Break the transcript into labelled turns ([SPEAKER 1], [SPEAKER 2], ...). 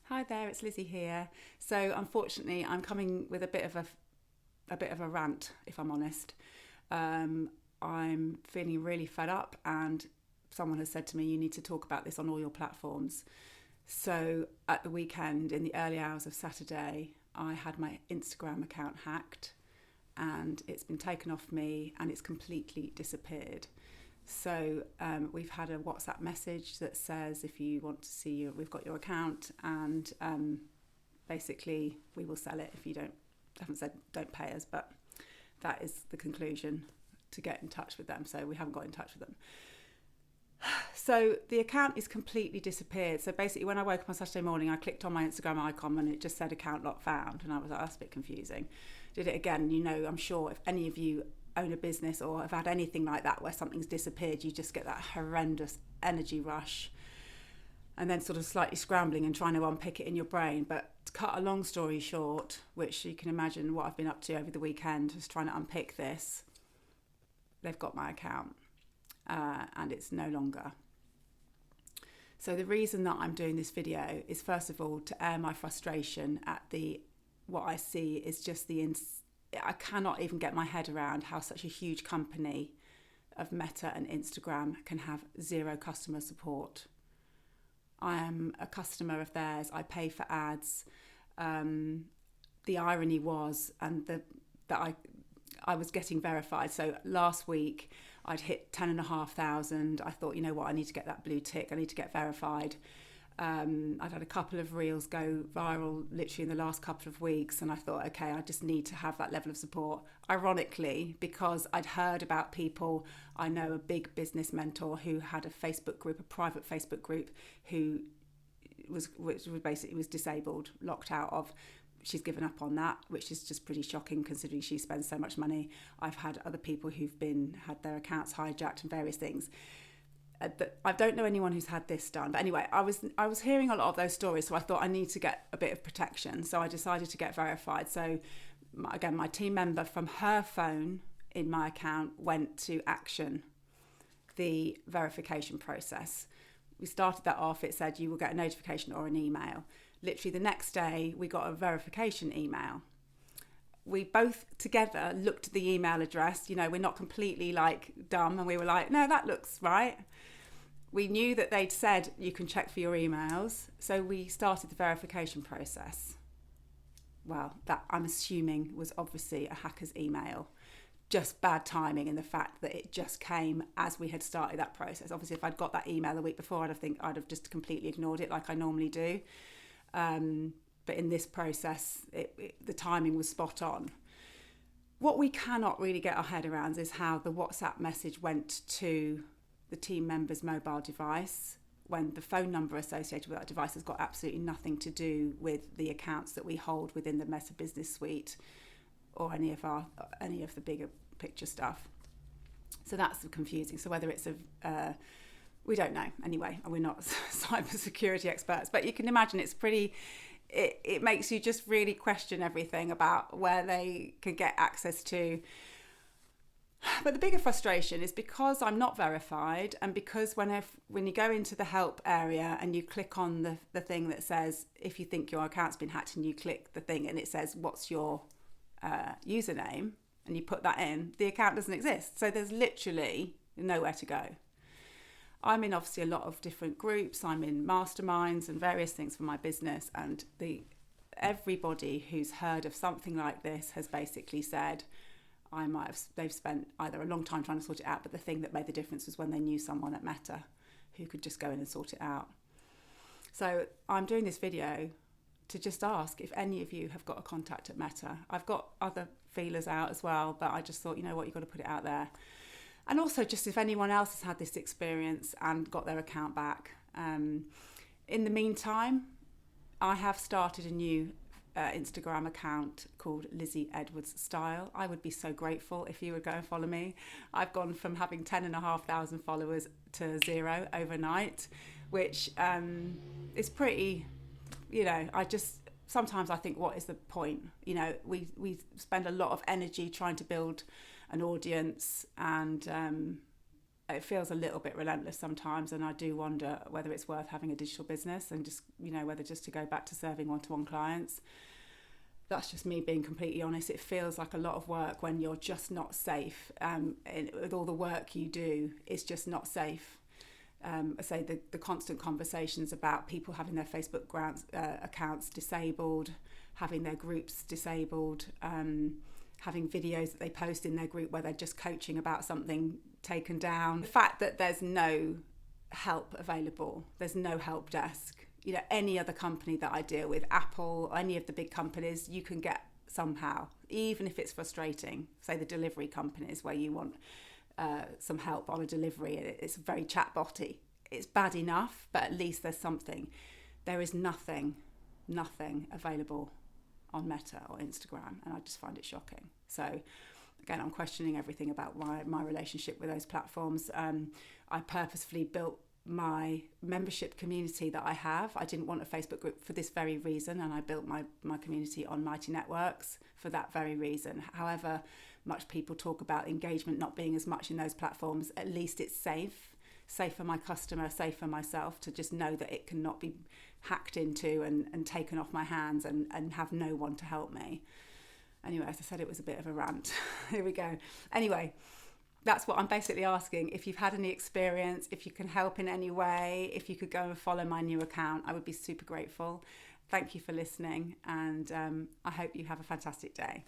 [SPEAKER 1] Hi there, it's Lizzie here. So unfortunately, I'm coming with a bit of a rant, if I'm honest. I'm feeling really fed up, and someone has said to me, "You need to talk about this on all your platforms." So at the weekend, in the early hours of Saturday, I had my Instagram account hacked, and it's been taken off me, and it's completely disappeared. So we've had a WhatsApp message that says if you want to see we've got your account, and basically we will sell it if you don't. Haven't said don't pay us, but that is the conclusion, to get in touch with them. So we haven't got in touch with them. So the account is completely disappeared. So basically, when I woke up on Saturday morning, I clicked on my Instagram icon and it just said account not found, and I was like, that's a bit confusing. Did it again. I'm sure if any of you own a business or have had anything like that where something's disappeared, you just get that horrendous energy rush, and then sort of slightly scrambling and trying to unpick it in your brain. But to cut a long story short, which you can imagine what I've been up to over the weekend, just trying to unpick this, they've got my account, and it's no longer. So the reason that I'm doing this video is, first of all, to air my frustration at what I see is just I cannot even get my head around how such a huge company of Meta and Instagram can have zero customer support. I am a customer of theirs. I pay for ads. The irony was, that I was getting verified. So last week I'd hit 10,500. I thought, you know what, I need to get that blue tick. I need to get verified. I'd had a couple of reels go viral literally in the last couple of weeks, and I thought, okay, I just need to have that level of support. Ironically, because I'd heard about people, I know a big business mentor who had a Facebook group, a private Facebook group, which was disabled, locked out of. She's given up on that, which is just pretty shocking considering she spends so much money. I've had other people who've had their accounts hijacked and various things. But I don't know anyone who's had this done. But anyway, I was hearing a lot of those stories, so I thought I need to get a bit of protection. So I decided to get verified. So again, my team member from her phone in my account went to action the verification process. We started that off. It said you will get a notification or an email. Literally the next day, we got a verification email. We both together looked at the email address. We're not completely dumb, and we were like, no, that looks right. We knew that they'd said you can check for your emails, so we started the verification process. Well, that I'm assuming was obviously a hacker's email. Just bad timing in the fact that it just came as we had started that process. Obviously, if I'd got that email the week before, I'd have just completely ignored it like I normally do. But in this process, the timing was spot on. What we cannot really get our head around is how the WhatsApp message went to the team member's mobile device when the phone number associated with that device has got absolutely nothing to do with the accounts that we hold within the Meta Business Suite or any of the bigger picture stuff. So that's confusing. So whether it's we don't know. Anyway, we're not cybersecurity experts, but you can imagine it's pretty. It makes you just really question everything about where they can get access to. But the bigger frustration is because I'm not verified, and because when you go into the help area and you click on the thing that says if you think your account's been hacked, and you click the thing and it says what's your username, and you put that in, the account doesn't exist. So there's literally nowhere to go. I'm in obviously a lot of different groups. I'm in masterminds and various things for my business, and everybody who's heard of something like this has basically said they've spent either a long time trying to sort it out, but the thing that made the difference was when they knew someone at Meta who could just go in and sort it out. So I'm doing this video to just ask if any of you have got a contact at Meta. I've got other feelers out as well, but I just thought, you know what, you've got to put it out there. And also just if anyone else has had this experience and got their account back. In the meantime, I have started a new Instagram account called Lizzie Edwards Style. I would be so grateful if you would go and follow me. I've gone from having 10,500 followers to 0 overnight, which is pretty, sometimes I think, what is the point? We spend a lot of energy trying to build an audience, and it feels a little bit relentless sometimes, and I do wonder whether it's worth having a digital business and just, whether just to go back to serving one-to-one clients. That's just me being completely honest. It feels like a lot of work when you're just not safe. With all the work you do, it's just not safe. I say the constant conversations about people having their Facebook accounts disabled, having their groups disabled, having videos that they post in their group where they're just coaching about something taken down. The fact that there's no help available, there's no help desk. Any other company that I deal with, Apple, any of the big companies, you can get somehow, even if it's frustrating. Say the delivery companies where you want some help on a delivery, it's very chatbotty. It's bad enough, but at least there's something. There is nothing available on Meta or Instagram, and I just find it shocking. So again, I'm questioning everything about my relationship with those platforms. I purposefully built my membership community that I have. I didn't want a Facebook group for this very reason, and I built my community on Mighty Networks for that very reason. However much people talk about engagement not being as much in those platforms, at least it's safe for my customer, safe for myself, to just know that it cannot be hacked into and taken off my hands and have no one to help me. Anyway, as I said, it was a bit of a rant. Here we go. Anyway, that's what I'm basically asking. If you've had any experience, if you can help in any way, if you could go and follow my new account, I would be super grateful. Thank you for listening, and I hope you have a fantastic day.